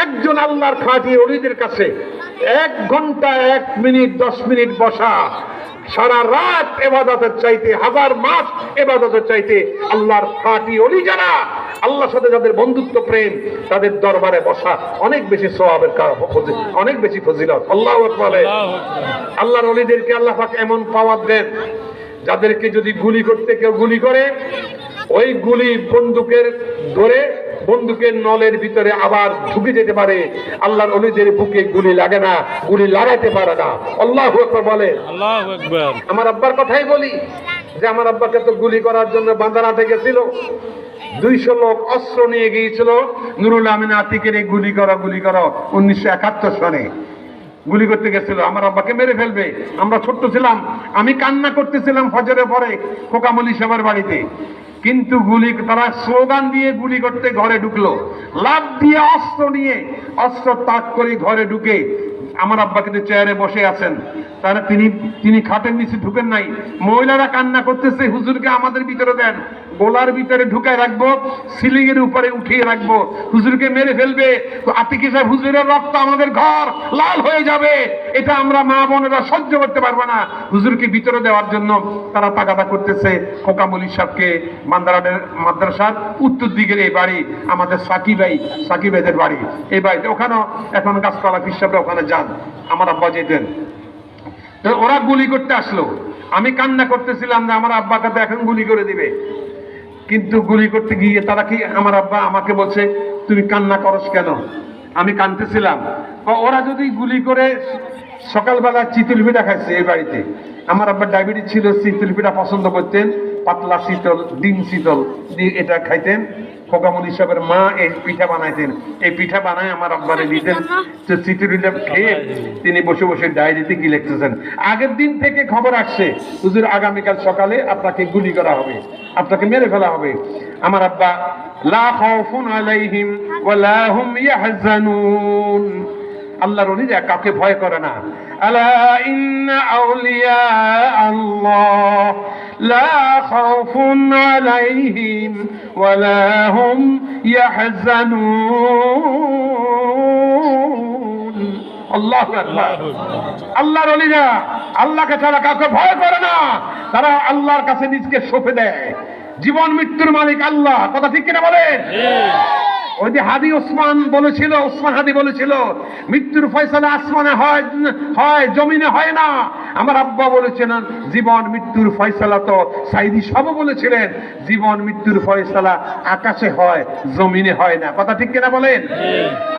একজন আল্লাহর খাঁটি ওলিদের কাছে 1 ঘন্টা 1 মিনিট 10 মিনিট বসা সারা রাত ইবাদতের চাইতে, 1000 মাস ইবাদতের চাইতে আল্লাহর খাঁটি ওলি যারা, আল্লাহর সাথে যাদের বন্ধুত্ব প্রেম, তাদের দরবারে বসা অনেক বেশি সওয়াবের কাজ, অনেক বেশি ফজিলত। আল্লাহু আকবার। আল্লাহর ওলিদেরকে আল্লাহ পাক এমন পাওয়ার দেন, যাদেরকে যদি গুলি করতে কেউ গুলি করে, ওই গুলি বন্দুকের ধরে বন্দুকের নলের ভিতরে আবার ঢুকে যেতে পারে। আল্লাহর ওলিদের বুকে গুলি লাগে না, গুলি লাগাতে পারে না। আল্লাহু আকবার বলে। আল্লাহু আকবার। আমার আব্বার কথাই বলি যে আমার আব্বাকে তো গুলি করার জন্য বান্দারাতে গেছিল, 200 লোক অস্ত্র নিয়ে গিয়েছিল নুরুল আমিন আতিকের এই গুলি করো 1971 সনে গুলি করতে গেছিল, আমার আব্বাকে মেরে ফেলবে। আমরা ছোট্ট ছিলাম, আমি কান্না করতেছিলাম ফজরের পরে খোকামলি সাহেবের বাড়িতে, কিন্তু তারা স্লোগান দিয়ে গুলি করতে ঘরে ঢুকলো, লাফ দিয়ে অস্ত্র নিয়ে অস্ত্র তাক করে ঘরে ঢুকে আমার আব্বাকে চেয়ারে বসে আছেন, তারা তিনি খাটের নিচে ঢুকেন নাই। মহিলারা কান্না করতেছে, হুজুরকে আমাদের ভিতরে দেন, গোলার ভিতরে ঢুকায় রাখবো, সিলিং এর উপরে উঠিয়ে রাখবো, হুজুরকে মেরে ফেলবে, তো আতিকি সাহেব হুজুরের রক্ত আমাদের ঘর লাল হয়ে যাবে, এটা আমরা মা বোনেরা সহ্য করতে পারবো না। হুজুরকে ভিতরে দেওয়ার জন্য তারা তাগাদা করতেছে। খোকামলি সাহেবকে মাদ্রাসার উত্তর দিকের এই বাড়ি, আমাদের সাকিব ভাইদের বাড়ি, এই বাড়িতে ওখানেও এখন গাছতলা হিসাবে ওখানে যান, আমার আব্বা যেতেন। তো ওরা গুলি করতে আসলো, আমি কান্না করতেছিলাম যে আমার আব্বাকে তো এখন গুলি করে দিবে, কিন্তু গুলি করতে গিয়ে তারা কি, আমার আব্বা আমাকে বলছে তুমি কান্না করস কেন? আমি কাঁদতেছিলাম। ওরা যদি গুলি করে, সকালবেলা চিতল পিঠা খাইছে এই বাড়িতে, আমার আব্বা ডায়াবেটিস ছিল, চিতল পিঠা পছন্দ করতেন, পাতলা শীতল, ডিম শীতল এটা খাইতেন। খোকামলি সাহেবের মা এই পিঠা বানাইতেন, এই পিঠা বানায় আমার আব্বারে দিতেন। চিতল পিঠা খেয়ে তিনি বসে বসে ডায়েরিতে কি লিখতেছেন। আগের দিন থেকে খবর আসছে, হুজুর আগামীকাল সকালে আপনাকে গুলি করা হবে, আপনাকে মেরে ফেলা হবে। আমার আব্বা লা খাউফুন আলাইহিম ওয়ালা হুম ইয়াহজানুন, আল্লাহর ওলিরা কাউকে ভয় করে না। আলা ইন্না আউলিয়া আল্লাহ লা খাউফুন আলাইহিম ওয়ালা হুম ইয়াহজানুন। আল্লাহু আকবার। আল্লাহর ওলিরা আল্লাহকে ছাড়া কাউকে ভয় করে না, তারা আল্লাহর কাছে নিজকে সঁপে দেয়। জীবন মৃত্যুর মালিক আল্লাহ, কথা ঠিক কিনা বলেন? ওই যে ওসমান হাদি বলেছিল মৃত্যুর ফয়সালা আসমানে হয় জমিনে হয় না। আমার আব্বা বলেছেন জীবন মৃত্যুর ফয়সালা তো সাইদি সব বলেছিলেন জীবন মৃত্যুর ফয়সালা আকাশে হয় জমিনে হয় না, কথা ঠিক কিনা বলেন?